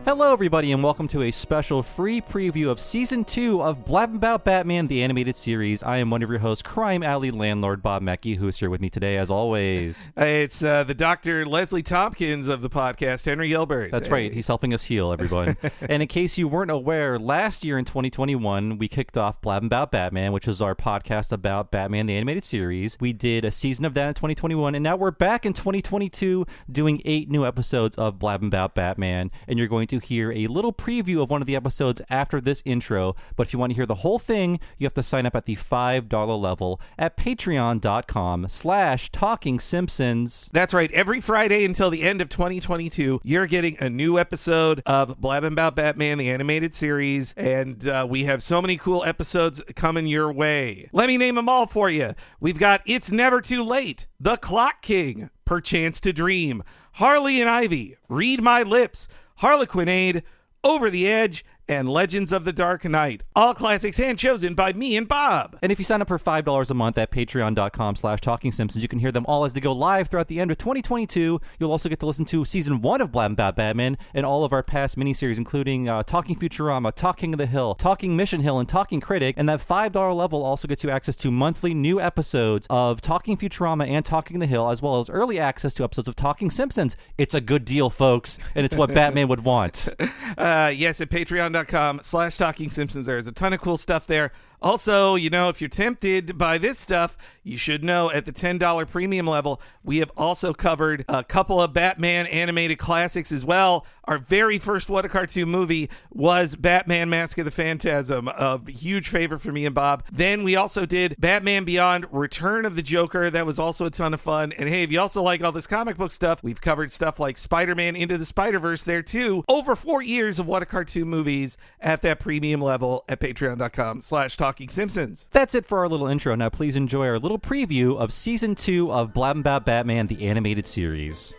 Hello, everybody, and welcome to a special free preview of Season 2 of Blabbin' Bout Batman, the animated series. I am one of your hosts, Crime Alley landlord Bob Mackey, who is here with me today, as always. It's the Dr. Leslie Tompkins of the podcast, Henry Gilbert. That's right. He's helping us heal, everyone. And in case you weren't aware, last year in 2021, we kicked off Blabbin' Bout Batman, which is our podcast about Batman, the animated series. We did a season of that in 2021, and now we're back in 2022 doing 8 new episodes of Blabbin' Bout Batman, and you're going to hear a little preview of one of the episodes after this intro. But if you want to hear the whole thing, you have to sign up at the $5 level at patreon.com/TalkingSimpsons. That's right. Every Friday until the end of 2022, you're getting a new episode of Blabbin' Bout Batman, the animated series, and we have so many cool episodes coming your way. Let me name them all for you. We've got It's Never Too Late, The Clock King, Perchance to Dream, Harley and Ivy, Read My Lips, Harlequinade, Over the Edge, and Legends of the Dark Knight. All classics hand chosen by me and Bob. And if you sign up for $5 a month at patreon.com/TalkingSimpsons, you can hear them all as they go live throughout the end of 2022. You'll also get to listen to Season 1 of Blabbin' Bout Batman and all of our past miniseries, including Talking Futurama, Talking of the Hill, Talking Mission Hill, and Talking Critic. And that $5 level also gets you access to monthly new episodes of Talking Futurama and Talking the Hill, as well as early access to episodes of Talking Simpsons. It's a good deal, folks, and it's what Batman would want. Yes, at patreon.com/TalkingSimpsons. There's a ton of cool stuff there. Also, you know, if you're tempted by this stuff, you should know at the $10 premium level, we have also covered a couple of Batman animated classics as well. Our very first What a Cartoon movie was Batman Mask of the Phantasm, a huge favorite for me and Bob. Then we also did Batman Beyond Return of the Joker. That was also a ton of fun. And hey, if you also like all this comic book stuff, we've covered stuff like Spider-Man Into the Spider-Verse there too. Over 4 years of What a Cartoon movies at that premium level at patreon.com/TalkingSimpsons. That's it for our little intro. Now please enjoy our little preview of Season 2 of Blabbin' Bout Batman, the animated series.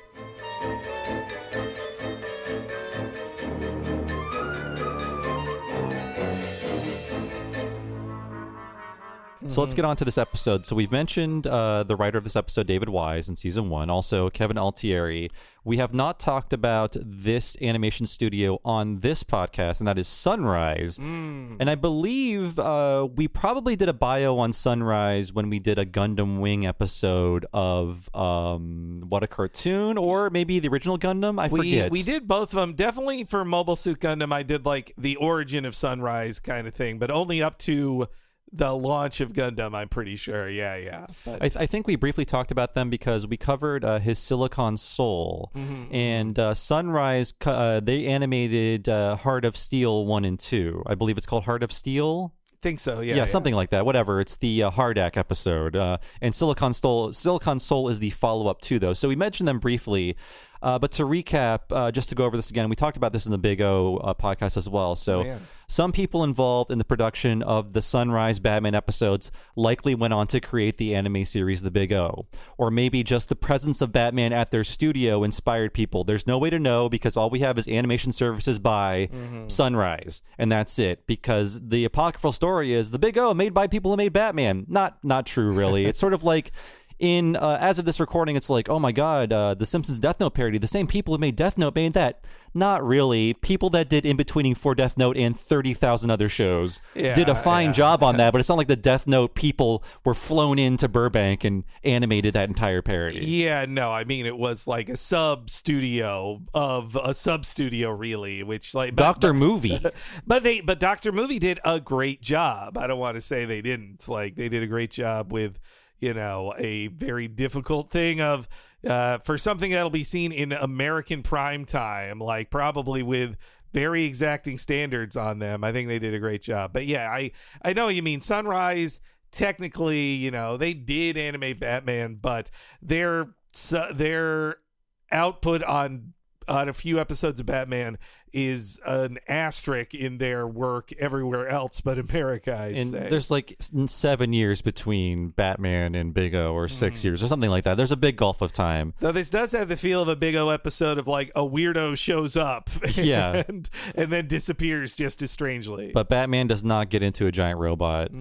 So let's get on to this episode. So we've mentioned the writer of this episode, David Wise, in Season 1. Also, Kevin Altieri. We have not talked about this animation studio on this podcast, and that is Sunrise. And I believe we probably did a bio on Sunrise when we did a Gundam Wing episode of What a Cartoon, or maybe the original Gundam. I forget. We did both of them. Definitely for Mobile Suit Gundam, I did like the origin of Sunrise kind of thing, but only up to the launch of Gundam, I'm pretty sure. Yeah. But I think we briefly talked about them because we covered his Silicon Soul. And Sunrise, they animated Heart of Steel 1 and 2. I believe it's called Heart of Steel. Think so, yeah, something like that. Whatever. It's the Hardak episode. And Silicon Soul is the follow-up to those. So we mentioned them briefly. But to recap, just to go over this again, we talked about this in the Big O podcast as well. So some people involved in the production of the Sunrise Batman episodes likely went on to create the anime series The Big O. Or maybe just the presence of Batman at their studio inspired people. There's no way to know because all we have is animation services by Sunrise. And that's it. Because the apocryphal story is The Big O made by people who made Batman. Not true, really. It's sort of like... as of this recording, it's like, oh my god, the Simpsons Death Note parody, the same people who made Death Note made that. Not really. People that did In-Betweening for Death Note and 30,000 other shows did a fine job on that, but it's not like the Death Note people were flown into Burbank and animated that entire parody. Yeah, no, I mean, it was like a sub-studio of a sub-studio, really, which like... Dr. Movie. But Dr. Movie did a great job. I don't want to say they didn't. Like, they did a great job with... you know, a very difficult thing of for something that'll be seen in American prime time, like probably with very exacting standards on them. I think they did a great job. But yeah, I know what you mean. Sunrise, technically, you know, they did animate Batman, but their output on a few episodes of Batman is an asterisk in their work everywhere else but America, I'd say. There's like 7 years between Batman and Big O, or 6 years, or something like that. There's a big gulf of time. Though this does have the feel of a Big O episode of like a weirdo shows up and then disappears just as strangely. But Batman does not get into a giant robot.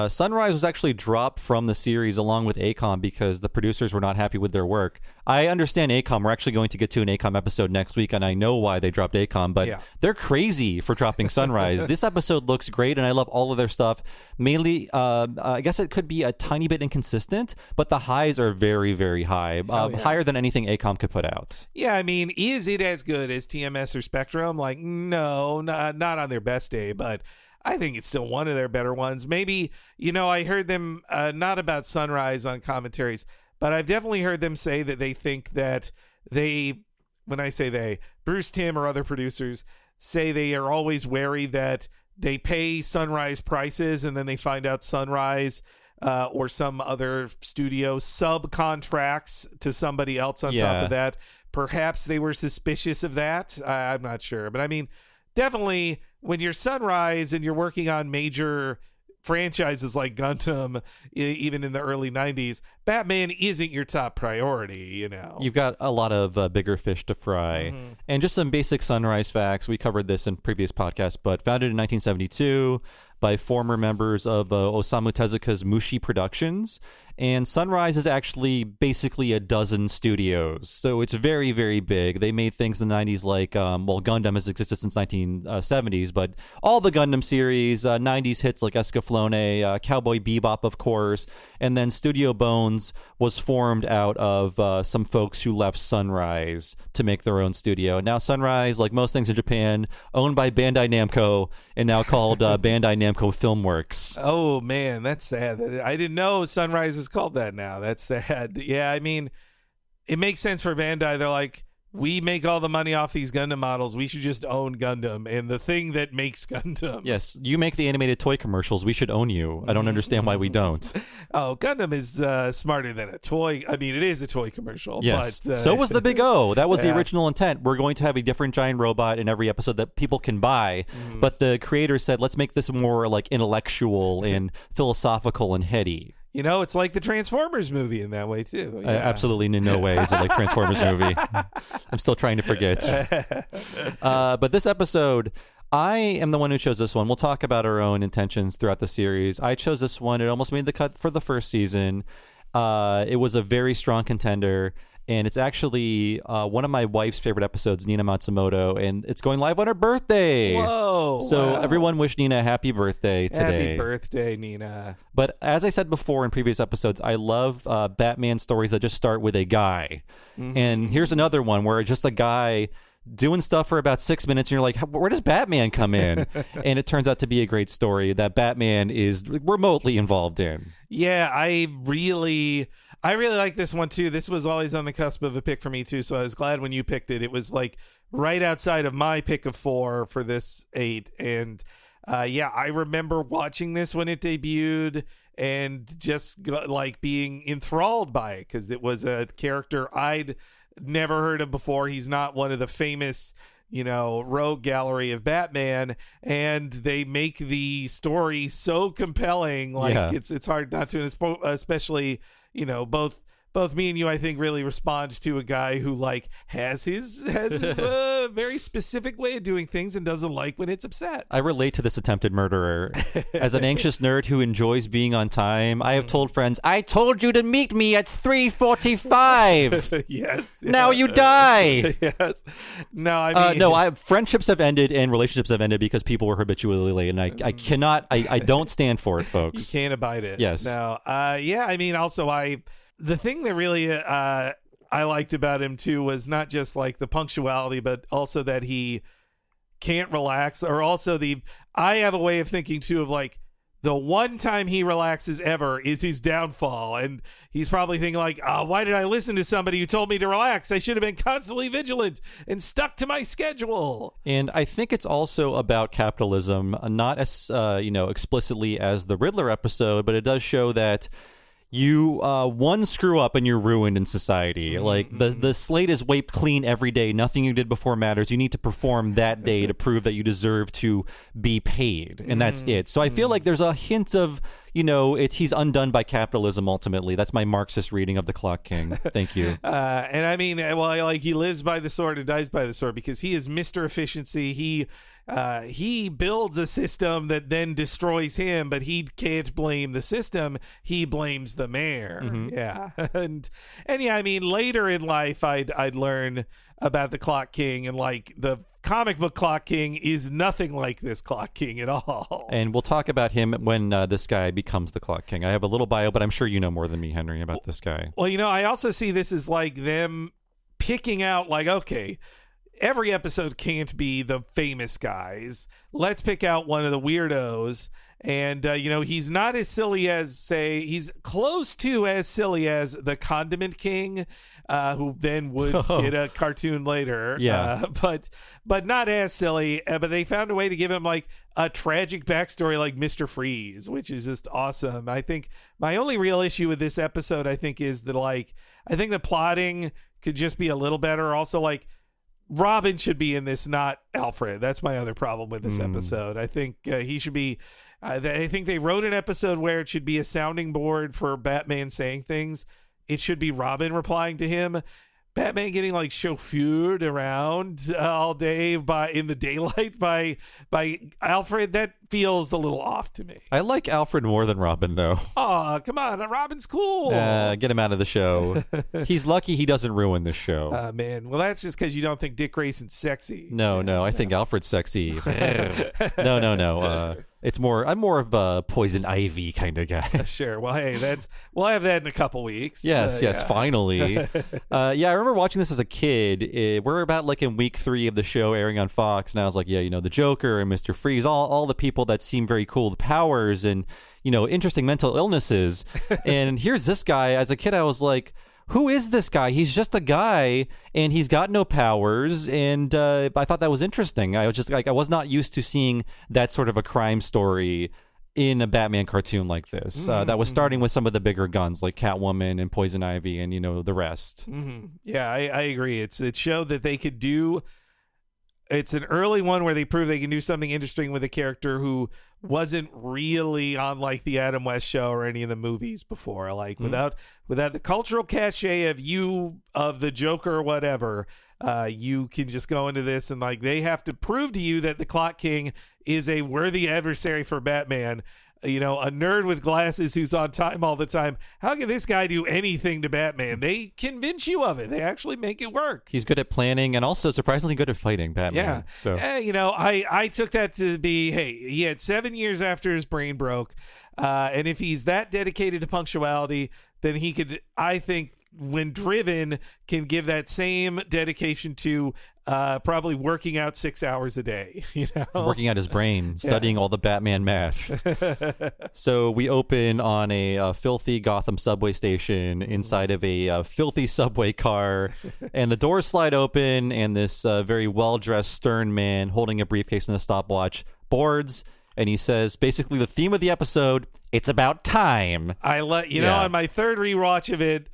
Sunrise was actually dropped from the series along with ACOM because the producers were not happy with their work. I understand ACOM. We're actually going to get to an ACOM episode next week, and I know why they dropped ACOM. but they're crazy for dropping Sunrise. This episode looks great, and I love all of their stuff. Mainly, I guess it could be a tiny bit inconsistent, but the highs are very, very high, higher than anything ACOM could put out. Yeah, I mean, is it as good as TMS or Spectrum? Like, no, not on their best day, but I think it's still one of their better ones. Maybe, I heard them, not about Sunrise on commentaries, but I've definitely heard them say that they think that when I say they, Bruce Timm or other producers say they are always wary that they pay Sunrise prices and then they find out Sunrise or some other studio subcontracts to somebody else on top of that. Perhaps they were suspicious of that. I'm not sure. But I mean, definitely when you're Sunrise and you're working on major franchises like Gundam, even in the early 90s, Batman isn't your top priority, You've got a lot of bigger fish to fry. Mm-hmm. And just some basic Sunrise facts. We covered this in previous podcasts, but founded in 1972 by former members of Osamu Tezuka's Mushi Productions. And Sunrise is actually basically a dozen studios. So it's very, very big. They made things in the 90s like, Gundam has existed since 1970s, but all the Gundam series, 90s hits like Escaflowne, Cowboy Bebop, of course, and then Studio Bones was formed out of some folks who left Sunrise to make their own studio. Now Sunrise, like most things in Japan, owned by Bandai Namco and now called Bandai Namco Filmworks. Oh, man, that's sad. I didn't know Sunrise was called that now. That's sad. Yeah, I mean, it makes sense for Bandai. They're like, we make all the money off these Gundam models. We should just own Gundam and the thing that makes Gundam. Yes, you make the animated toy commercials. We should own you. I don't understand why we don't. Oh, Gundam is smarter than a toy. I mean, it is a toy commercial. Yes, but, so was the Big O. That was the original intent. We're going to have a different giant robot in every episode that people can buy. But the creator said, let's make this more like intellectual and philosophical and heady. It's like the Transformers movie in that way, too. Yeah. Absolutely in no way is it like Transformers movie. I'm still trying to forget. But this episode, I am the one who chose this one. We'll talk about our own intentions throughout the series. I chose this one. It almost made the cut for the first season. It was a very strong contender. And it's actually one of my wife's favorite episodes, Nina Matsumoto, and it's going live on her birthday. Whoa! So everyone wish Nina a happy birthday today. Happy birthday, Nina. But as I said before in previous episodes, I love Batman stories that just start with a guy. Mm-hmm. And here's another one where just a guy doing stuff for about 6 minutes, and you're like, where does Batman come in? And it turns out to be a great story that Batman is remotely involved in. Yeah, I really like this one too. This was always on the cusp of a pick for me too, so I was glad when you picked it. It was like right outside of my pick of 4 for this 8. And I remember watching this when it debuted and just like being enthralled by it because it was a character I'd never heard of before. He's not one of the famous rogue gallery of Batman, and they make the story so compelling. Like it's hard not to, especially both me and you, I think, really respond to a guy who like has his very specific way of doing things and doesn't like when it's upset. I relate to this attempted murderer. As an anxious nerd who enjoys being on time, I have told friends, I told you to meet me at 3:45. Yes. Now you die. Yes. No, I mean... friendships have ended and relationships have ended because people were habitually late, and I cannot, I don't stand for it, folks. You can't abide it. Yes. No. I mean, also, the thing that really I liked about him too was not just like the punctuality, but also that he can't relax, or also I have a way of thinking too of like the one time he relaxes ever is his downfall, and he's probably thinking like, oh, why did I listen to somebody who told me to relax? I should have been constantly vigilant and stuck to my schedule. And I think it's also about capitalism, not as explicitly as the Riddler episode, but it does show that you one screw up and you're ruined in society. Like the slate is wiped clean every day. Nothing you did before matters. You need to perform that day to prove that you deserve to be paid, and that's it. So I feel like there's a hint of he's undone by capitalism ultimately. That's my Marxist reading of the Clock King. Thank you. And I mean, well, like he lives by the sword and dies by the sword because he is Mr. Efficiency. he builds a system that then destroys him, but he can't blame the system. He blames the mayor. Yeah. And yeah, I mean, later in life, I'd learn about the Clock King, and like the comic book Clock King is nothing like this Clock King at all. And we'll talk about him when this guy becomes the Clock King. I have a little bio, but I'm sure you know more than me, Henry, about this guy. Well, I also see this as like them picking out, like, okay, every episode can't be the famous guys. Let's pick out one of the weirdos. And, he's not as silly as, say, he's close to as silly as the Condiment King, who then would get a cartoon later. Yeah. But not as silly. But they found a way to give him, like, a tragic backstory like Mr. Freeze, which is just awesome. I think my only real issue with this episode, is that, like, I think the plotting could just be a little better. Also, like, Robin should be in this, not Alfred. That's my other problem with this episode. I think he should be... I think they wrote an episode where it should be a sounding board for Batman saying things. It should be Robin replying to him. Batman getting like chauffeured around all day in the daylight by Alfred, that feels a little off to me. I like Alfred more than Robin, though. Oh, come on. Robin's cool. Get him out of the show. He's lucky he doesn't ruin this show. Man. Well, that's just because you don't think Dick Grayson's sexy. No. I think Alfred's sexy. No. I'm more of a Poison Ivy kind of guy. Sure. Well, hey, we'll have that in a couple weeks. Yes, finally. I remember watching this as a kid. We're about like in week 3 of the show airing on Fox, and I was like, the Joker and Mr. Freeze, all the people that seem very cool, the powers and interesting mental illnesses. And here's this guy. As a kid, I was like, who is this guy? He's just a guy, and he's got no powers. And I thought that was interesting. I was just like, I was not used to seeing that sort of a crime story in a Batman cartoon like this. That was starting with some of the bigger guns like Catwoman and Poison Ivy and the rest. Yeah, I agree. It showed that they could do. It's an early one where they prove they can do something interesting with a character who wasn't really on like the Adam West show or any of the movies before. Like without the cultural cachet of the Joker or whatever, you can just go into this and like they have to prove to you that the Clock King is a worthy adversary for Batman. A nerd with glasses who's on time all the time. How can this guy do anything to Batman? They convince you of it. They actually make it work. He's good at planning and also surprisingly good at fighting Batman. Yeah. So, I took that to be, hey, he had 7 years after his brain broke. And if he's that dedicated to punctuality, then he could, I think, when driven, can give that same dedication to probably working out 6 hours a day, working out his brain, studying all the Batman math. So we open on a filthy Gotham subway station inside of a filthy subway car, and the doors slide open, and this very well-dressed stern man holding a briefcase and a stopwatch boards. And he says, basically, the theme of the episode, it's about time. On my third rewatch of it,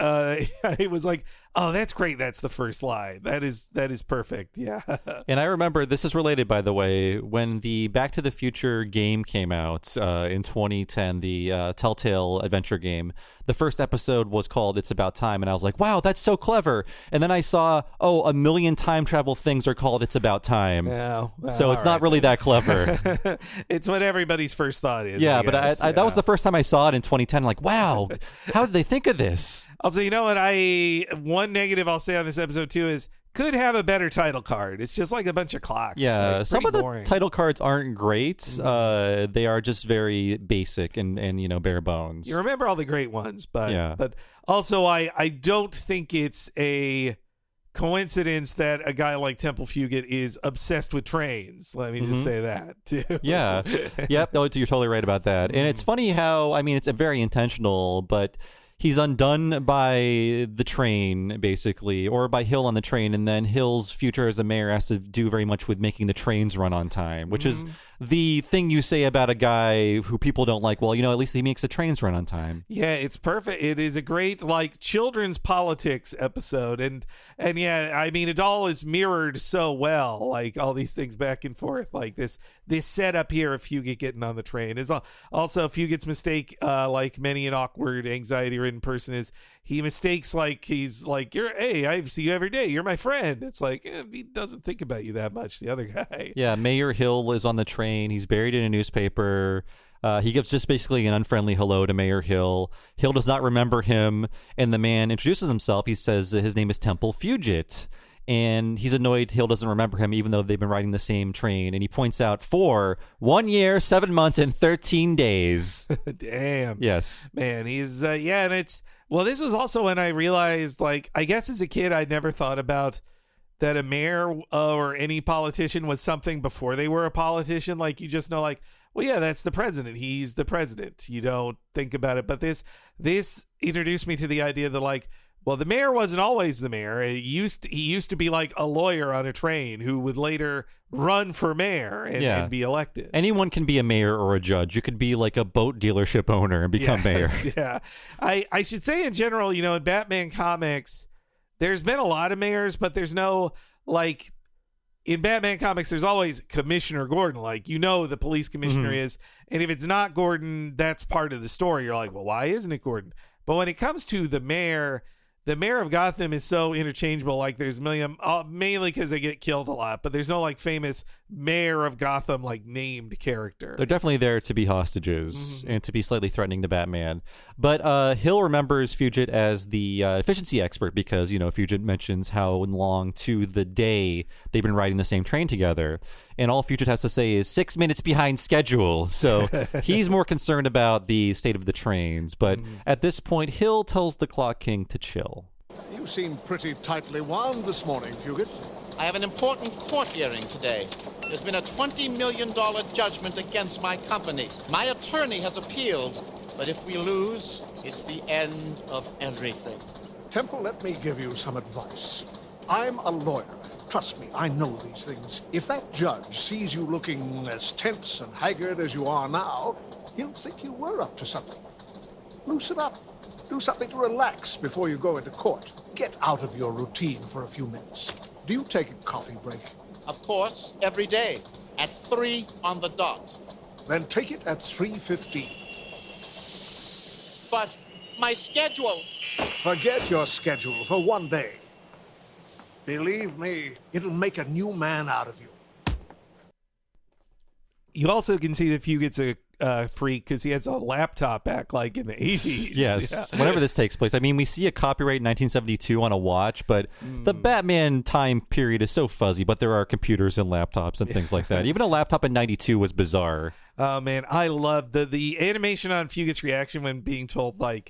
it was like, oh, that's great. That's the first line. That is perfect. Yeah. And I remember, this is related, by the way, when the Back to the Future game came out in 2010, the Telltale adventure game, the first episode was called It's About Time. And I was like, wow, that's so clever. And then I saw, a million time travel things are called It's About Time. Yeah, so it's not really that clever. It's what everybody's first thought is. Yeah, but that was the first time I saw it in 2010. I'm like, wow, how did they think of this? Also, you know what? One negative I'll say on this episode too is could have a better title card. It's just like a bunch of clocks. Yeah, like, some of the boring. title cards aren't great. They are just very basic and bare bones. You remember all the great ones, but also I don't think it's a coincidence that a guy like Temple Fugit is obsessed with trains. Let me just say that too. Yeah. Yep. No, you're totally right about that. And it's funny how, it's very intentional, but he's undone by the train, basically, or by Hill on the train, and then Hill's future as a mayor has to do very much with making the trains run on time, which is the thing you say about a guy who people don't like. Well, at least he makes the trains run on time. Yeah, it's perfect. It is a great children's politics episode, and yeah, it all is mirrored so well, like all these things back and forth, like this setup here of Fugit getting on the train is also Fugit's mistake, like many an awkward, anxiety-ridden written person is he mistakes he's like, hey, I see you every day. You're my friend. It's like, he doesn't think about you that much, the other guy. Yeah, Mayor Hill is on the train. He's buried in a newspaper. He gives just basically an unfriendly hello to Mayor Hill. Hill does not remember him, and the man introduces himself. He says his name is Temple Fugit, and he's annoyed Hill doesn't remember him, even though they've been riding the same train. And he points out, for 1 year, 7 months, and 13 days. Damn. Yes. Man, he's, and it's, well, this was also when I realized, I guess as a kid, I'd never thought about that a mayor or any politician was something before they were a politician. You just know, well, yeah, that's the president. He's the president. You don't think about it. But this introduced me to the idea that, well, the mayor wasn't always the mayor. He used to be a lawyer on a train who would later run for mayor and be elected. Anyone can be a mayor or a judge. You could be a boat dealership owner and become mayor. Yeah. I should say in general, in Batman comics, there's been a lot of mayors, but there's no, in Batman comics, there's always Commissioner Gordon. The police commissioner is. And if it's not Gordon, that's part of the story. You're like, well, why isn't it Gordon? But when it comes to the mayor of Gotham is so interchangeable. There's a million, mainly because they get killed a lot, but there's no famous mayor of Gotham named character. They're definitely there to be hostages and to be slightly threatening to Batman. But Hill remembers Fugit as the efficiency expert because, Fugit mentions how long to the day they've been riding the same train together. And all Fugit has to say is 6 minutes behind schedule. So he's more concerned about the state of the trains. But at this point, Hill tells the Clock King to chill. You seem pretty tightly wound this morning, Fugit. I have an important court hearing today. There's been a $20 million judgment against my company. My attorney has appealed, but if we lose, it's the end of everything. Temple, let me give you some advice. I'm a lawyer. Trust me, I know these things. If that judge sees you looking as tense and haggard as you are now, he'll think you were up to something. Loosen up. Do something to relax before you go into court. Get out of your routine for a few minutes. Do you take a coffee break? Of course, every day, at 3 on the dot. Then take it at 3:15. But my schedule... Forget your schedule for one day. Believe me, it'll make a new man out of you. You also can see that Fugit's a freak because he has a laptop back in the 80s. Yes, whenever this takes place. I mean, we see a copyright in 1972 on a watch, but the Batman time period is so fuzzy, but there are computers and laptops and things like that. Even a laptop in 92 was bizarre. Oh, man, I love the animation on Fugit's reaction when being told, well,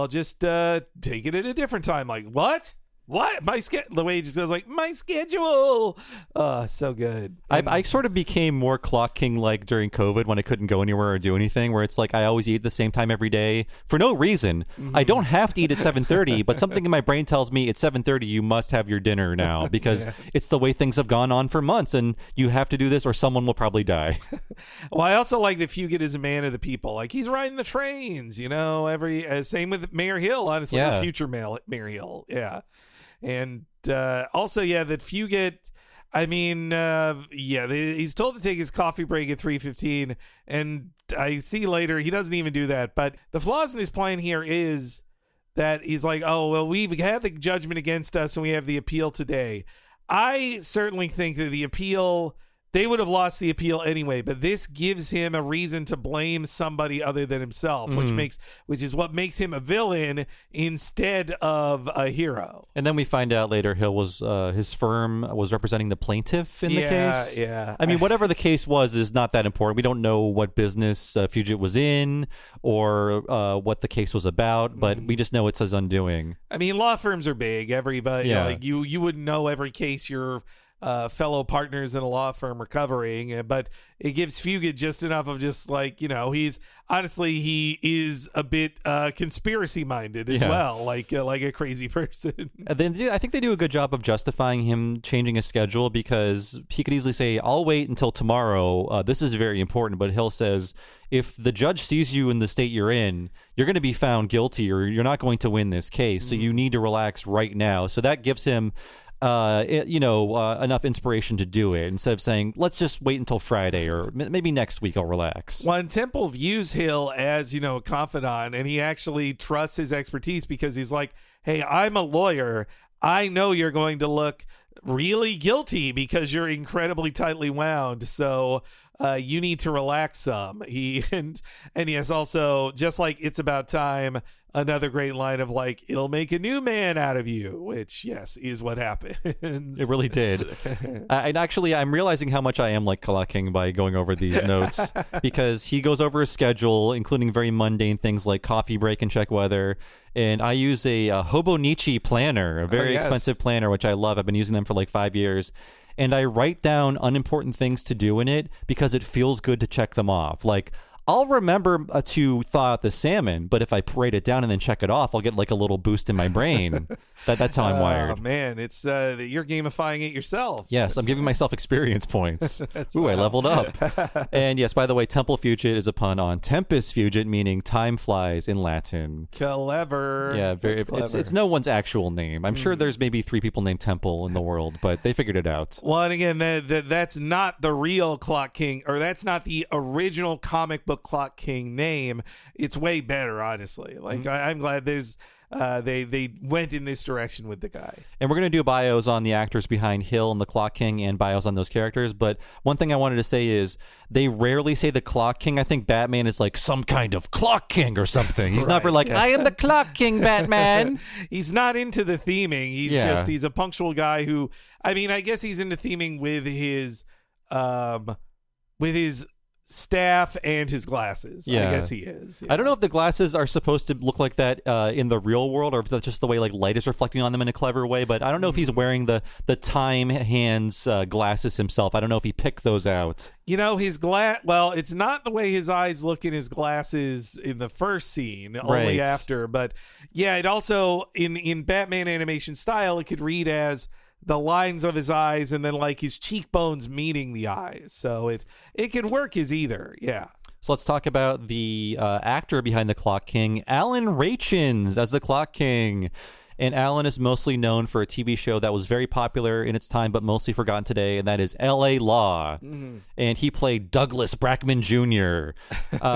just take it at a different time. What? What? The way he just says, my schedule. So good. I sort of became more Clock King during COVID when I couldn't go anywhere or do anything, where it's I always eat at the same time every day for no reason. I don't have to eat at 7:30, but something in my brain tells me it's 7:30, you must have your dinner now because it's the way things have gone on for months and you have to do this or someone will probably die. Well, I also like that Fugit is a man of the people. He's riding the trains, same with Mayor Hill, honestly, the future Mayor Hill. Yeah. And also, that Fugit, he's told to take his coffee break at 3:15, and I see later he doesn't even do that. But the flaws in his plan here is that he's oh, well, we've had the judgment against us, and we have the appeal today. I certainly think that the appeal... They would have lost the appeal anyway, but this gives him a reason to blame somebody other than himself, which is what makes him a villain instead of a hero. And then we find out later Hill was his firm was representing the plaintiff in the case. Yeah. I mean, whatever the case was is not that important. We don't know what business Fugit was in or what the case was about, but we just know it's his undoing. I mean, law firms are big. Everybody, you wouldn't know every case you're fellow partners in a law firm are covering, but it gives Fugit just enough of just he's honestly he is a bit conspiracy minded as well, like a crazy person. And then I think they do a good job of justifying him changing his schedule because he could easily say, "I'll wait until tomorrow. This is very important," but Hill says, if the judge sees you in the state you're in, you're going to be found guilty or you're not going to win this case. So you need to relax right now. So that gives him enough inspiration to do it instead of saying, let's just wait until Friday or maybe next week I'll relax. Well, and Temple views Hill as, a confidant, and he actually trusts his expertise because he's like, hey, I'm a lawyer. I know you're going to look really guilty because you're incredibly tightly wound. So you need to relax some. And he has also, just like It's About Time, another great line of like, it'll make a new man out of you, which, yes, is what happens. It really did. And actually, I'm realizing how much I am like Clock King by going over these notes, because he goes over his schedule, including very mundane things like coffee break and check weather. And I use a Hobonichi planner, a very expensive planner, which I love. I've been using them for like 5 years. And I write down unimportant things to do in it because it feels good to check them off. Like, I'll remember to thaw out the salmon, but if I write it down and then check it off, I'll get like a little boost in my brain. That's how I'm wired. Oh, man, it's you're gamifying it yourself. Yes, I'm giving myself experience points. Ooh, I leveled up. And yes, by the way, Temple Fugit is a pun on Tempus Fugit, meaning time flies in Latin. Clever. Yeah, very. It's no one's actual name. I'm sure there's maybe 3 people named Temple in the world, but they figured it out. Well, and again, that's not the real Clock King, or that's not the original comic book Clock King name. It's way better, honestly. Like, I'm glad there's they went in this direction with the guy. And we're going to do bios on the actors behind Hill and the Clock King and bios on those characters. But one thing I wanted to say is they rarely say the Clock King. I think Batman is like some kind of Clock King or something. He's never like, I am the Clock King, Batman. He's not into the theming. He's a punctual guy who, I mean, I guess he's into theming with his staff and his glasses. Yeah. I guess he is. Yeah. I don't know if the glasses are supposed to look like that in the real world, or if that's just the way like light is reflecting on them in a clever way, but I don't know if he's wearing the time hands glasses himself. I don't know if he picked those out. His well, it's not the way his eyes look in his glasses in the first scene, only after. But yeah, it also, in Batman animation style, it could read as the lines of his eyes and then like his cheekbones meeting the eyes. So it could work as either. Yeah. So let's talk about the actor behind the Clock King, Alan Rachins as the Clock King. And Alan is mostly known for a TV show that was very popular in its time, but mostly forgotten today, and that is L.A. Law. Mm-hmm. And he played Douglas Brackman Jr.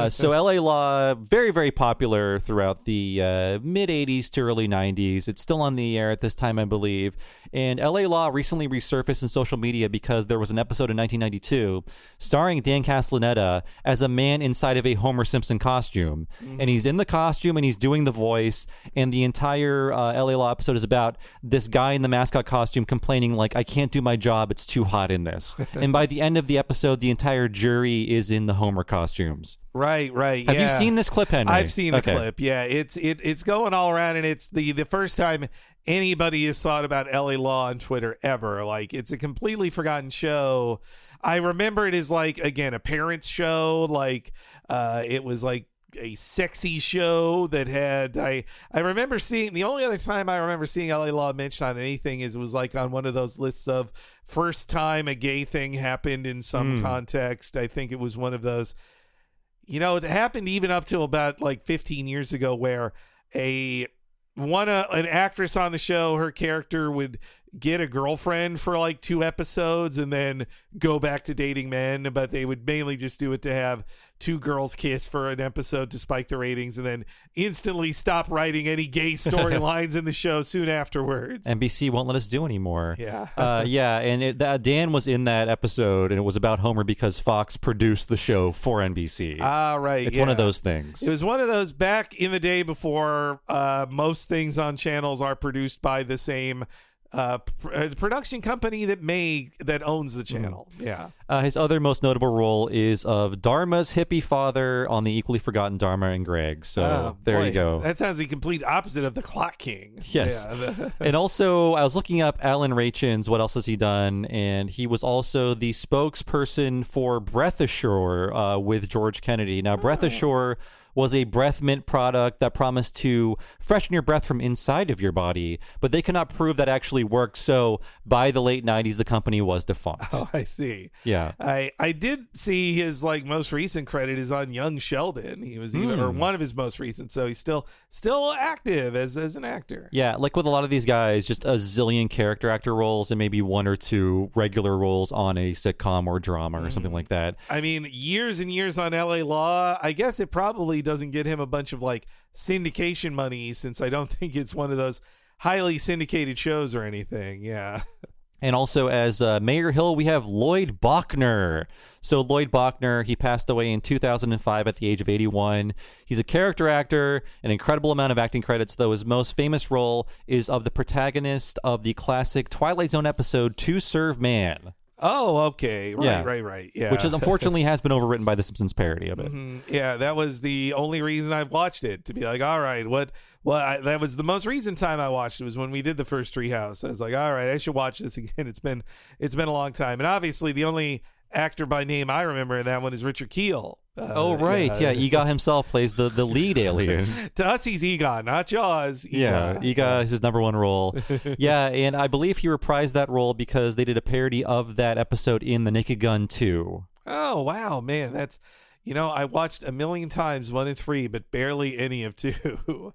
So L.A. Law, very, very popular throughout the mid-'80s to early 90s. It's still on the air at this time, I believe. And L.A. Law recently resurfaced in social media because there was an episode in 1992 starring Dan Castellaneta as a man inside of a Homer Simpson costume. Mm-hmm. And he's in the costume and he's doing the voice, and the entire L.A. Law episode is about this guy in the mascot costume complaining like, I can't do my job, it's too hot in this. And by the end of the episode, the entire jury is in the Homer costumes. Right. Have you seen this clip, Henry? I've seen the clip. Yeah, it's going all around, and it's the first time anybody has thought about L.A. Law on Twitter ever. Like, it's a completely forgotten show. I remember it as like, again, a parents show. Like, it was like a sexy show that had I remember seeing, the only other time I remember seeing L.A. Law mentioned on anything is it was like on one of those lists of first time a gay thing happened in some context. I think it was one of those. It happened even up to about like 15 years ago where an actress on the show, her character would get a girlfriend for like 2 episodes and then go back to dating men, but they would mainly just do it to have 2 girls kiss for an episode to spike the ratings, and then instantly stop writing any gay storylines in the show soon afterwards. NBC won't let us do anymore. Yeah. And Dan was in that episode, and it was about Homer because Fox produced the show for NBC. Right. It's one of those things. It was one of those back in the day before most things on channels are produced by the same production company that owns the channel. Yeah. His other most notable role is of Dharma's hippie father on the equally forgotten Dharma and Greg. So there you go. That sounds the complete opposite of the Clock King. Yes. Yeah. And also, I was looking up Alan Rachins. What else has he done? And he was also the spokesperson for Breath Ashore with George Kennedy. Now, Breath Ashore was a breath mint product that promised to freshen your breath from inside of your body, but they could not prove that actually worked. So by the late 90s, the company was defunct. Oh, I see. Yeah. I did see his most recent credit is on Young Sheldon. He was or one of his most recent, so he's still active as an actor. Yeah, like with a lot of these guys, just a zillion character actor roles and maybe one or two regular roles on a sitcom or drama or something like that. I mean, years and years on LA Law. I guess it probably doesn't get him a bunch of syndication money, since I don't think it's one of those highly syndicated shows or anything. Yeah. And also as Mayor Hill, we have Lloyd Bachner. So Lloyd Bachner, he passed away in 2005 at the age of 81. He's a character actor, an incredible amount of acting credits, though his most famous role is of the protagonist of the classic Twilight Zone episode To Serve Man. Oh, okay. Right. Yeah. Which unfortunately has been overwritten by the Simpsons parody of it. Yeah, that was the only reason I watched it, to be like, all right, that was the most recent time I watched it, was when we did the first Treehouse. I was like, all right, I should watch this again. It's been a long time. And obviously the only actor by name I remember in that one is Richard Kiel. Yeah. Egon himself plays the lead alien. To us, he's Egon, not Jaws. Egon. Yeah, Egon is his number one role. Yeah, and I believe he reprised that role because they did a parody of that episode in The Naked Gun 2. Oh, wow, man. That's, I watched a million times 1 and 3, but barely any of 2.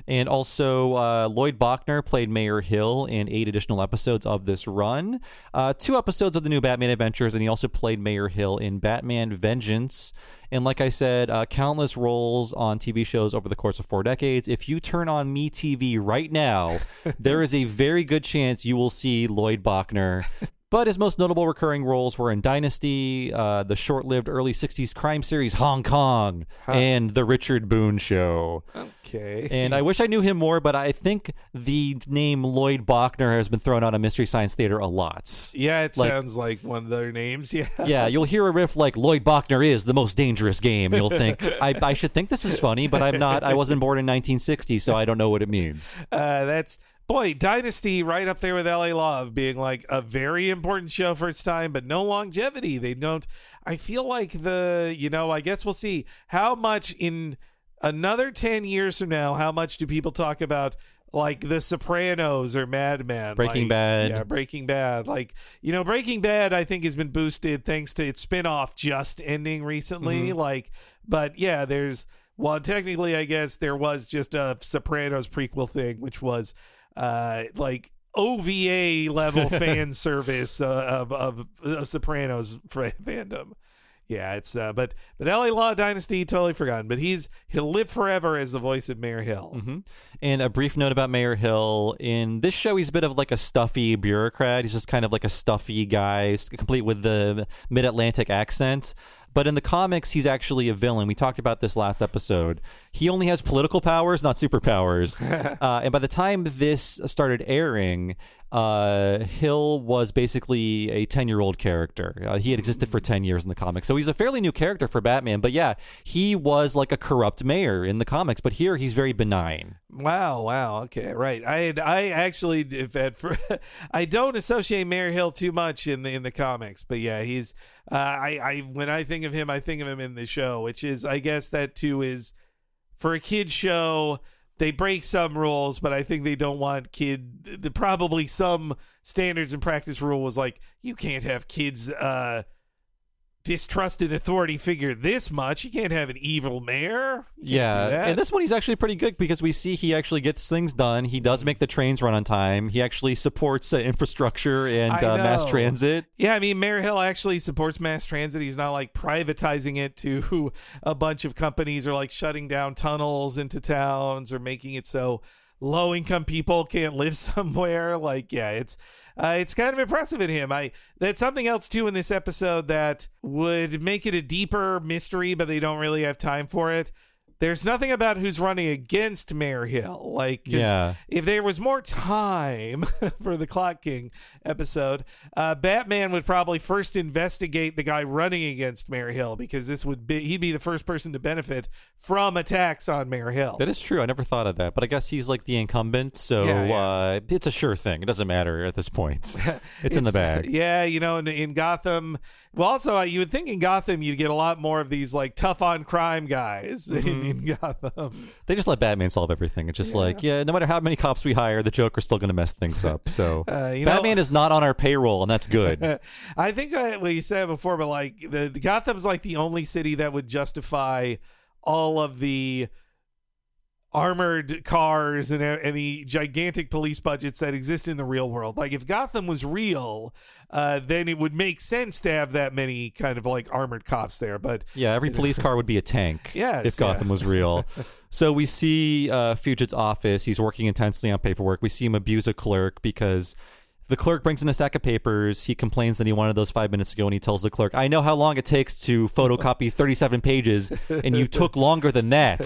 And also, Lloyd Bachner played Mayor Hill in 8 additional episodes of this run. 2 episodes of the new Batman Adventures, and he also played Mayor Hill in Batman Vengeance. And like I said, countless roles on TV shows over the course of 4 decades. If you turn on MeTV right now, there is a very good chance you will see Lloyd Bachner. But his most notable recurring roles were in Dynasty, the short-lived early 60s crime series Hong Kong, and The Richard Boone Show. Okay. And I wish I knew him more, but I think the name Lloyd Bachner has been thrown out of Mystery Science Theater a lot. Yeah, it sounds like one of their names, yeah. Yeah, you'll hear a riff like, Lloyd Bachner is the most dangerous game. You'll think, I should think this is funny, but I'm not. I wasn't born in 1960, so I don't know what it means. Boy, Dynasty right up there with LA Law of being a very important show for its time, but no longevity. They don't. I feel like I guess we'll see how much in another 10 years from now, how much do people talk about The Sopranos or Mad Men? Breaking Bad. Yeah, Breaking Bad. Breaking Bad, I think, has been boosted thanks to its spinoff just ending recently. But yeah, technically, I guess there was just a Sopranos prequel thing, which was OVA level fan service of Sopranos fandom. Yeah, it's but LA Law Dynasty, totally forgotten. But he'll live forever as the voice of Mayor Hill. Mm-hmm. And a brief note about Mayor Hill. In this show, he's a bit of a stuffy bureaucrat. He's just kind of a stuffy guy, complete with the mid-Atlantic accent. But in the comics, he's actually a villain. We talked about this last episode. He only has political powers, not superpowers. And by the time this started airing, Hill was basically a 10-year-old character. He had existed for 10 years in the comics. So he's a fairly new character for Batman. But yeah, he was a corrupt mayor in the comics. But here, he's very benign. Wow. Okay, right. I actually, I don't associate Mayor Hill too much in the comics. But yeah, he's, when I think of him in the show, which is, I guess that too is, for a kid's show, they break some rules, but I think they don't want probably some standards and practice rule was you can't have kids distrust an authority figure this much. You can't have an evil mayor. Yeah, and this one he's actually pretty good because we see he actually gets things done. He does make the trains run on time. He actually supports infrastructure and mass transit. Yeah, I mean, Mayor Hill actually supports mass transit. He's not privatizing it to a bunch of companies or shutting down tunnels into towns or making it so low-income people can't live somewhere. It's kind of impressive in him. That's something else too in this episode that would make it a deeper mystery, but they don't really have time for it. There's nothing about who's running against Mayor Hill. If there was more time for the Clock King episode, Batman would probably first investigate the guy running against Mayor Hill because he'd be the first person to benefit from attacks on Mayor Hill. That is true. I never thought of that, but I guess he's the incumbent, so it's a sure thing. It doesn't matter at this point. It's in the bag. Yeah, in Gotham. Well, also, you would think in Gotham you'd get a lot more of these tough on crime guys. Mm-hmm. in Gotham. They just let Batman solve everything. It's just like, no matter how many cops we hire, the Joker's still going to mess things up. So Batman is not on our payroll, and that's good. I think what you said before, but like the Gotham's like the only city that would justify all of the armored cars and the gigantic police budgets that exist in the real world. Like if Gotham was real, then it would make sense to have that many kind of like armored cops there. But yeah, every police car would be a tank if Gotham was real. So we see Fugit's office. He's working intensely on paperwork. We see him abuse a clerk because the clerk brings in a stack of papers. He complains that he wanted those 5 minutes ago, and he tells the clerk, I know how long it takes to photocopy 37 pages, and you took longer than that.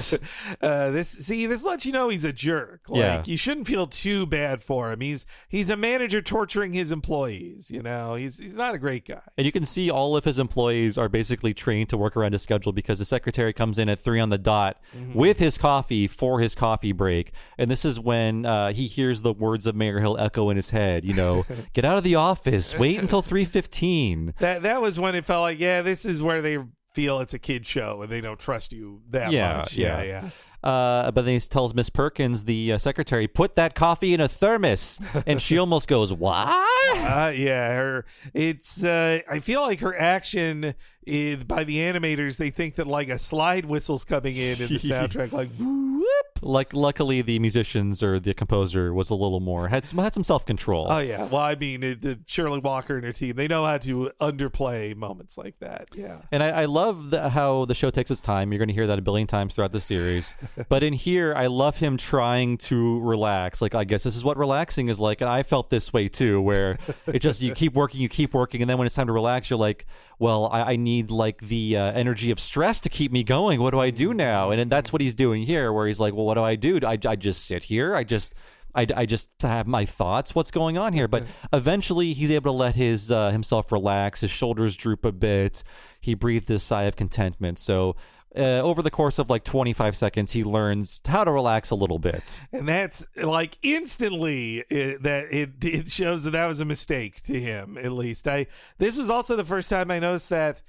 This lets you know he's a jerk. Like, you shouldn't feel too bad for him. He's a manager torturing his employees, you know. He's not a great guy. And you can see all of his employees are basically trained to work around his schedule because the secretary comes in at 3 on the dot with his coffee for his coffee break. And this is when he hears the words of Mayor Hill echo in his head, you know, get out of the office, wait until 3:15. That was when it felt like, this is where they feel it's a kid show and they don't trust you that much. Yeah. But then he tells Miss Perkins, the secretary, put that coffee in a thermos, and she almost goes, "What?" I feel like her action by the animators, they think that like a slide whistle's coming in the soundtrack, like whoop. Like, luckily the musicians or the composer was a little more had some self-control. Oh yeah, well I mean the Shirley Walker and her team, they know how to underplay moments like that. Yeah, and I love how the show takes its time. You're going to hear that a billion times throughout the series, but in here I love him trying to relax. Like, I guess this is what relaxing is like, and I felt this way too, where it just you keep working, and then when it's time to relax, you're like, well, I need like the energy of stress to keep me going. What do I do now? And that's what he's doing here, where he's like, well, what do I do? I just sit here. I just have my thoughts. What's going on here? But eventually he's able to let his himself relax. His shoulders droop a bit. He breathed a sigh of contentment. So over the course of like 25 seconds, he learns how to relax a little bit. And that's like instantly it shows that was a mistake to him, at least. This was also the first time I noticed that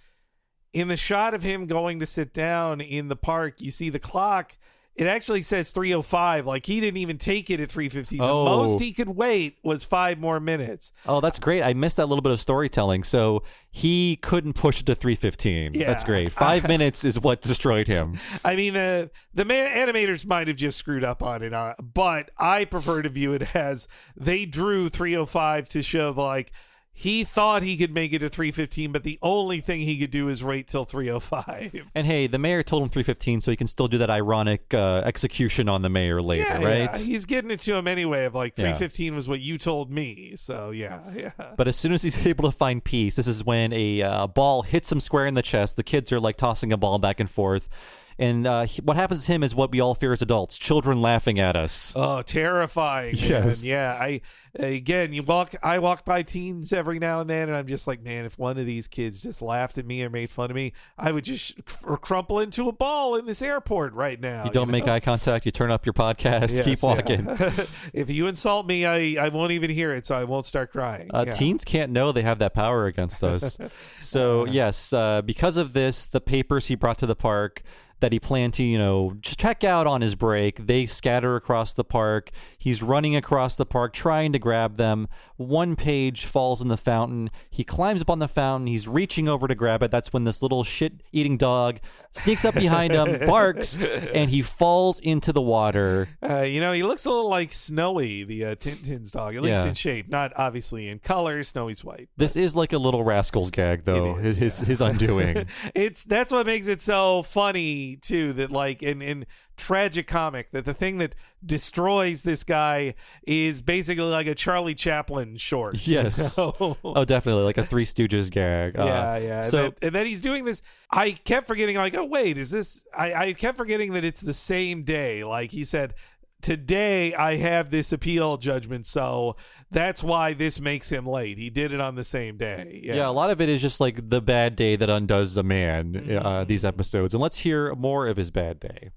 in the shot of him going to sit down in the park, you see the clock. It actually says 3:05. Like, he didn't even take it at 3:15. Oh. The most he could wait was 5 more minutes. Oh, that's great. I missed that little bit of storytelling. So he couldn't push it to 3:15. Yeah. That's great. 5 minutes is what destroyed him. I mean, the animators might have just screwed up on it, but I prefer to view it as they drew 3:05 to show like he thought he could make it to 3:15, but the only thing he could do is wait till 3:05. And hey, the mayor told him 3:15, so he can still do that ironic execution on the mayor later, right? Yeah. He's getting it to him anyway of like 3:15 was what you told me. So, yeah. But as soon as he's able to find peace, this is when a ball hits him square in the chest. The kids are like tossing a ball back and forth. And what happens to him is what we all fear as adults: children laughing at us. Oh, terrifying! Yes, man. Yeah. I walk by teens every now and then, and I'm just like, man, if one of these kids just laughed at me or made fun of me, I would just crumple into a ball in this airport right now. You don't make eye contact. You turn up your podcast. Keep walking. Yeah. If you insult me, I won't even hear it, so I won't start crying. Teens can't know they have that power against us. So yes, because of this, the papers he brought to the park that he planned to, check out on his break, they scatter across the park. He's running across the park trying to grab them. One page falls in the fountain. He climbs up on the fountain. He's reaching over to grab it. That's when this little shit-eating dog sneaks up behind him, barks, and he falls into the water. He looks a little like Snowy, the Tintin's dog, at least in shape. Not obviously in color. Snowy's white. This is like a Little Rascals gag, though. His undoing. That's what makes it so funny too. That like in tragic comic, that the thing that destroys this guy is basically like a Charlie Chaplin short. Yes. Oh, definitely like a Three Stooges gag. Yeah. So and then he's doing this. I kept forgetting. Like, oh wait, is this? I kept forgetting that it's the same day. Like he said, today I have this appeal judgment, so that's why this makes him late. He did it on the same day. Yeah, a lot of it is just like the bad day that undoes a man, these episodes. And let's hear more of his bad day.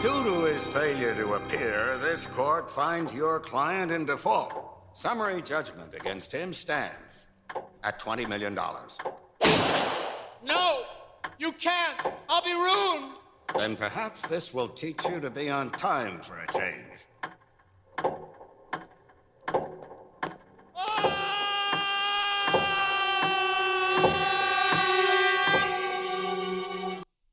Due to his failure to appear, this court finds your client in default. Summary judgment against him stands at $20 million. No! You can't! I'll be ruined! Then perhaps this will teach you to be on time for a change.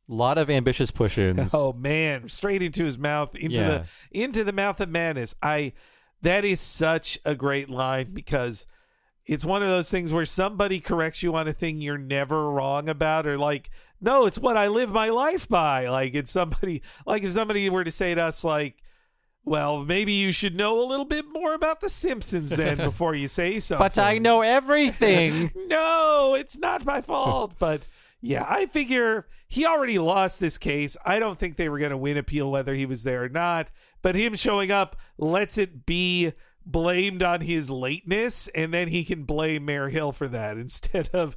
A lot of ambitious push-ins. Oh man, straight into his mouth, into the mouth of madness. That is such a great line, because it's one of those things where somebody corrects you on a thing you're never wrong about, or like, no, it's what I live my life by. Like, it's somebody, like if somebody were to say to us, like, well, maybe you should know a little bit more about The Simpsons then before you say something. But I know everything. No, it's not my fault. But yeah, I figure he already lost this case. I don't think they were going to win appeal whether he was there or not. But him showing up lets it be blamed on his lateness, and then he can blame Mayor Hill for that instead of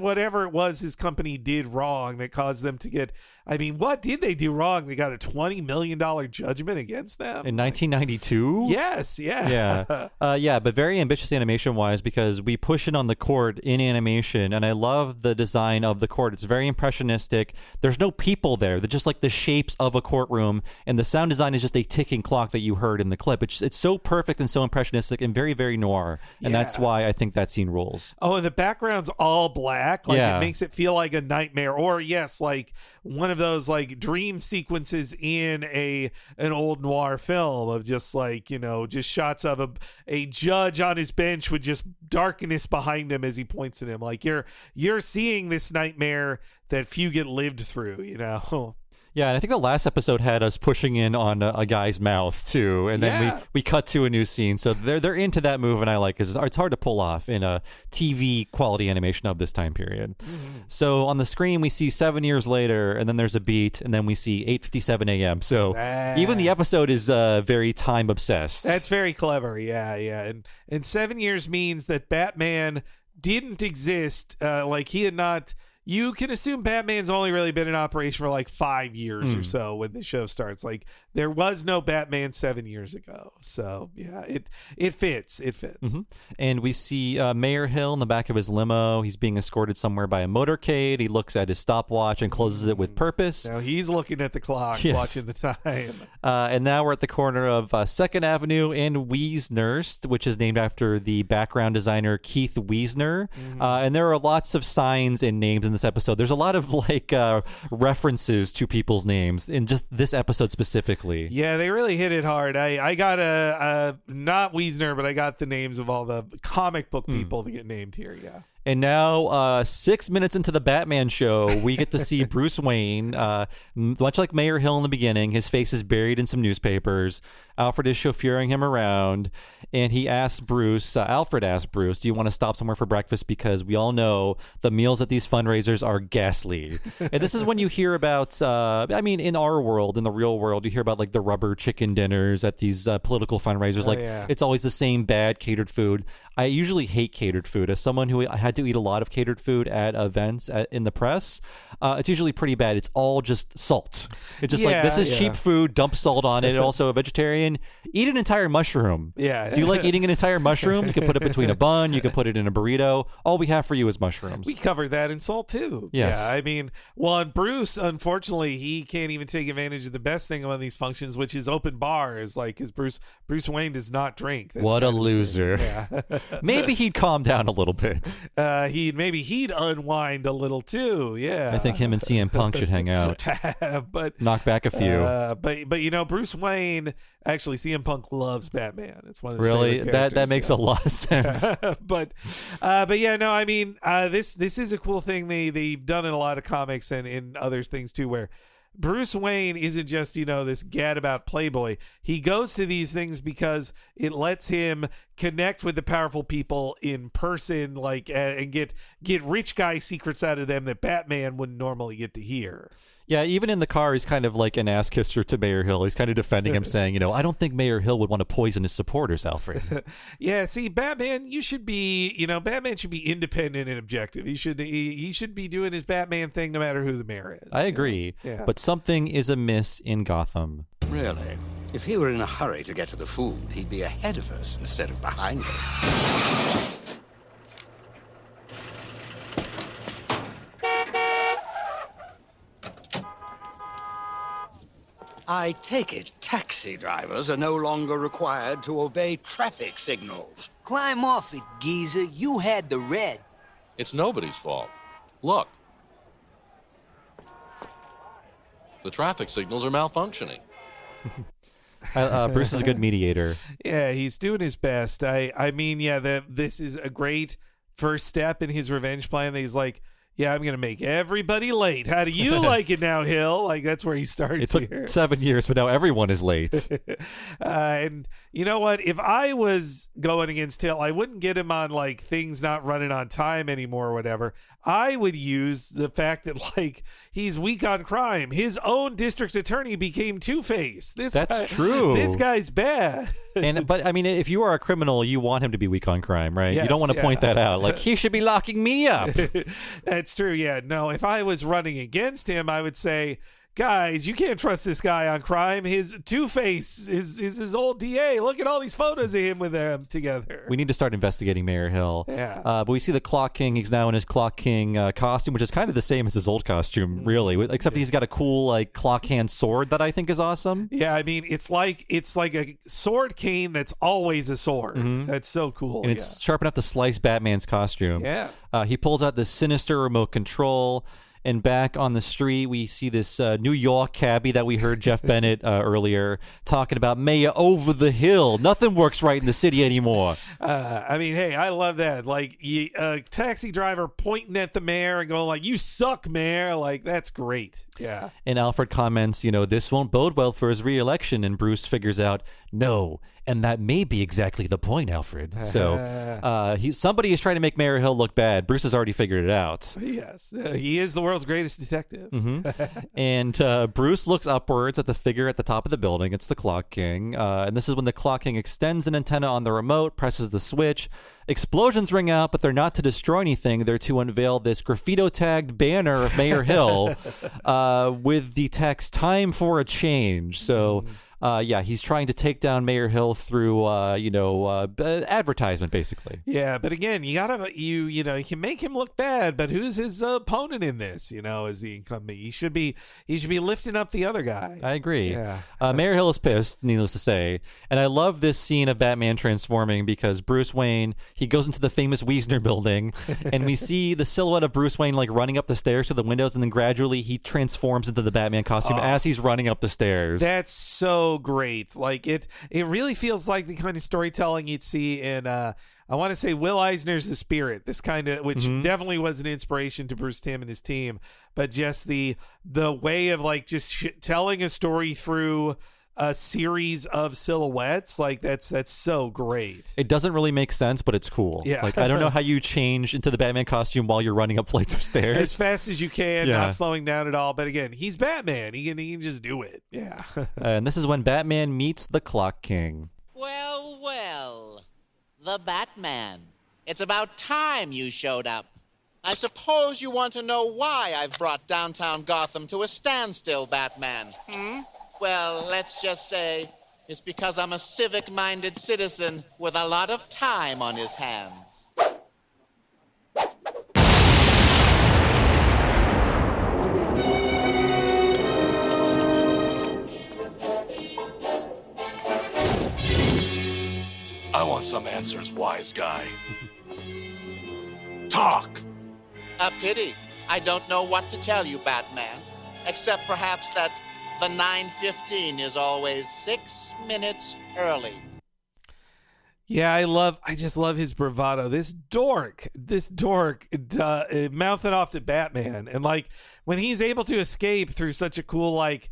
whatever it was his company did wrong that caused them to get. I mean, what did they do wrong? They got a $20 million judgment against them in 1992. Yes, yeah. But very ambitious animation wise, because we push it on the court in animation, and I love the design of the court. It's very impressionistic. There's no people there. They're just like the shapes of a courtroom, and the sound design is just a ticking clock that you heard in the clip. It's so perfect and so impressionistic and very, very noir, and that's why I think that scene rules. Oh, and the background's all black. Like, it makes it feel like a nightmare, or like one of those like dream sequences in an old noir film of just like, just shots of a judge on his bench with just darkness behind him as he points at him. Like you're seeing this nightmare that few get lived through, Yeah, and I think the last episode had us pushing in on a guy's mouth too, and then we cut to a new scene. So they're into that move, and I like it. It's hard to pull off in a TV quality animation of this time period. Mm-hmm. So on the screen we see 7 years later, and then there's a beat, and then we see 8:57 a.m. So even the episode is very time obsessed. That's very clever. Yeah. And 7 years means that Batman didn't exist. Like he had not. You can assume Batman's only really been in operation for like 5 years or so when the show starts. Like there was no Batman 7 years ago. So yeah, it fits. It fits. Mm-hmm. And we see Mayor Hill in the back of his limo. He's being escorted somewhere by a motorcade. He looks at his stopwatch and closes it with purpose. Now he's looking at the clock, watching the time. And now we're at the corner of 2nd Avenue and Wiesnerst, which is named after the background designer Keith Wiesner. Mm-hmm. And there are lots of signs and names in this episode. There's a lot of like references to people's names in just this episode specifically. Yeah, they really hit it hard. I got a not Wiesner, but I got the names of all the comic book people that get named here. Yeah. And now, 6 minutes into the Batman show, we get to see Bruce Wayne, much like Mayor Hill in the beginning. His face is buried in some newspapers. Alfred is chauffeuring him around, and he asks Bruce, Alfred asks Bruce, do you want to stop somewhere for breakfast? Because we all know the meals at these fundraisers are ghastly. And this is when you hear about, in our world, in the real world, you hear about like the rubber chicken dinners at these political fundraisers. It's always the same bad catered food. I usually hate catered food. As someone who had to eat a lot of catered food at events in the press, it's usually pretty bad. It's all just salt. It's just like, this is cheap food, dump salt on it. And also a vegetarian, eat an entire mushroom. Yeah. Do you like eating an entire mushroom? You can put it between a bun. You can put it in a burrito. All we have for you is mushrooms. We covered that in Salt too. Yes. Yeah, I mean, and Bruce, unfortunately, he can't even take advantage of the best thing on these functions, which is open bars. Like, because Bruce Wayne does not drink. That's what a loser. Yeah. Maybe he'd calm down a little bit. He'd unwind a little too. Yeah. I think him and CM Punk should hang out. But knock back a few. But Bruce Wayne, actually CM Punk loves Batman. It's one of his really favorite characters. That makes a lot of sense. but yeah, no, I mean, this is a cool thing they've done in a lot of comics and in other things too, where Bruce Wayne isn't just, this gadabout playboy. He goes to these things because it lets him connect with the powerful people in person, like, and get rich guy secrets out of them that Batman wouldn't normally get to hear. Yeah, even in the car, he's kind of like an ass kisser to Mayor Hill. He's kind of defending him, saying, I don't think Mayor Hill would want to poison his supporters, Alfred. Yeah, see, Batman, Batman should be independent and objective. He should be doing his Batman thing no matter who the mayor is. I agree. Yeah. But something is amiss in Gotham. Really? If he were in a hurry to get to the food, he'd be ahead of us instead of behind us. I take it taxi drivers are no longer required to obey traffic signals. Climb off it, geezer. You had the red. It's nobody's fault. Look. The traffic signals are malfunctioning. Bruce is a good mediator. Yeah, he's doing his best. I mean, yeah, this is a great first step in his revenge plan. That he's like, yeah, I'm going to make everybody late. How do you like it now, Hill? Like, that's where he starts. It took here. 7 years, but now everyone is late. And you know what? If I was going against Hill, I wouldn't get him on, like, things not running on time anymore or whatever. I would use the fact that, like, he's weak on crime. His own district attorney became Two-Face. That's true. This guy's bad. But I mean, if you are a criminal, you want him to be weak on crime, right? Yes, you don't want to point that out. Like, he should be locking me up. That's true. Yeah. No, if I was running against him, I would say, guys, you can't trust this guy on crime. His Two-Face is his old DA. Look at all these photos of him with them together. We need to start investigating Mayor Hill. Yeah. But we see the Clock King. He's now in his Clock King costume, which is kind of the same as his old costume, really, except he's got a cool like clock hand sword that I think is awesome. Yeah, I mean, it's like a sword cane that's always a sword. Mm-hmm. That's so cool. And it's sharp enough to slice Batman's costume. Yeah. He pulls out this sinister remote control. And back on the street, we see this New York cabbie that we heard Jeff Bennett earlier talking about. Mayor over the hill. Nothing works right in the city anymore. I mean, hey, I love that. Like, taxi driver pointing at the mayor and going like, "You suck, mayor." Like, that's great. Yeah. And Alfred comments, this won't bode well for his re-election. And Bruce figures out, no. And that may be exactly the point, Alfred. So somebody is trying to make Mayor Hill look bad. Bruce has already figured it out. Yes. He is the world's greatest detective. Mm-hmm. And Bruce looks upwards at the figure at the top of the building. It's the Clock King. And this is when the Clock King extends an antenna on the remote, presses the switch. Explosions ring out, but they're not to destroy anything. They're to unveil this graffito-tagged banner of Mayor Hill with the text, "Time for a change." So... he's trying to take down Mayor Hill through, advertisement, basically. Yeah, but again, you can make him look bad, but who's his opponent in this? As the incumbent, he should be lifting up the other guy. I agree. Yeah. Mayor Hill is pissed, needless to say, and I love this scene of Batman transforming because Bruce Wayne, he goes into the famous Wiesner building, and we see the silhouette of Bruce Wayne like running up the stairs to the windows, and then gradually he transforms into the Batman costume as he's running up the stairs. That's so great. Like it really feels like the kind of storytelling you'd see in I want to say Will Eisner's The Spirit, this kind of, which definitely was an inspiration to Bruce Timm and his team, but just the way of like just telling a story through a series of silhouettes, like that's so great. It doesn't really make sense, but it's cool. Yeah. Like, I don't know how you change into the Batman costume while you're running up flights of stairs as fast as you can, Yeah. not slowing down at all. But again, he's Batman. He can just do it. Yeah. And this is when Batman meets the Clock King. Well, the Batman. It's about time you showed up. I suppose you want to know why I've brought downtown Gotham to a standstill, Batman. Well, let's just say it's because I'm a civic-minded citizen with a lot of time on his hands. I want some answers, wise guy. Talk! A pity. I don't know what to tell you, Batman, except perhaps that the 9:15 is always 6 minutes early. Yeah, I just love his bravado. This dork mouthing off to Batman, and like when he's able to escape through such a cool like.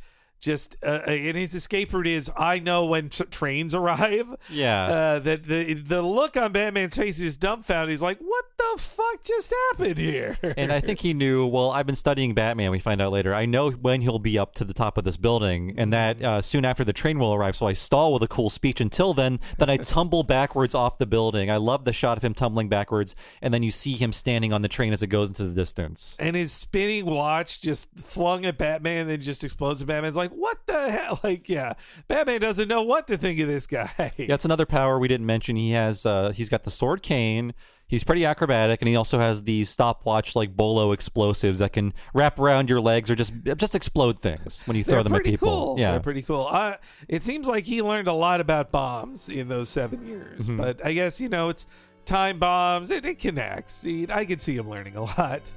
And his escape route is, I know when trains arrive. Yeah. That the look on Batman's face is dumbfounded. He's like, what the fuck just happened here? And I think he knew, well, I've been studying Batman, we find out later. I know when he'll be up to the top of this building, and that soon after the train will arrive, so I stall with a cool speech until then I tumble backwards off the building. I love the shot of him tumbling backwards, and then you see him standing on the train as it goes into the distance. And his spinning watch just flung at Batman and then just explodes, and Batman's like, what the hell? Like, yeah, Batman doesn't know what to think of this guy. That's another power we didn't mention. He's got the sword cane. He's pretty acrobatic, and he also has these stopwatch like bolo explosives that can wrap around your legs or just explode things when you throw them at people. Cool. Yeah, They're pretty cool. It seems like he learned a lot about bombs in those 7 years, Mm-hmm. but I guess it's time bombs. It connects. See, I could see him learning a lot.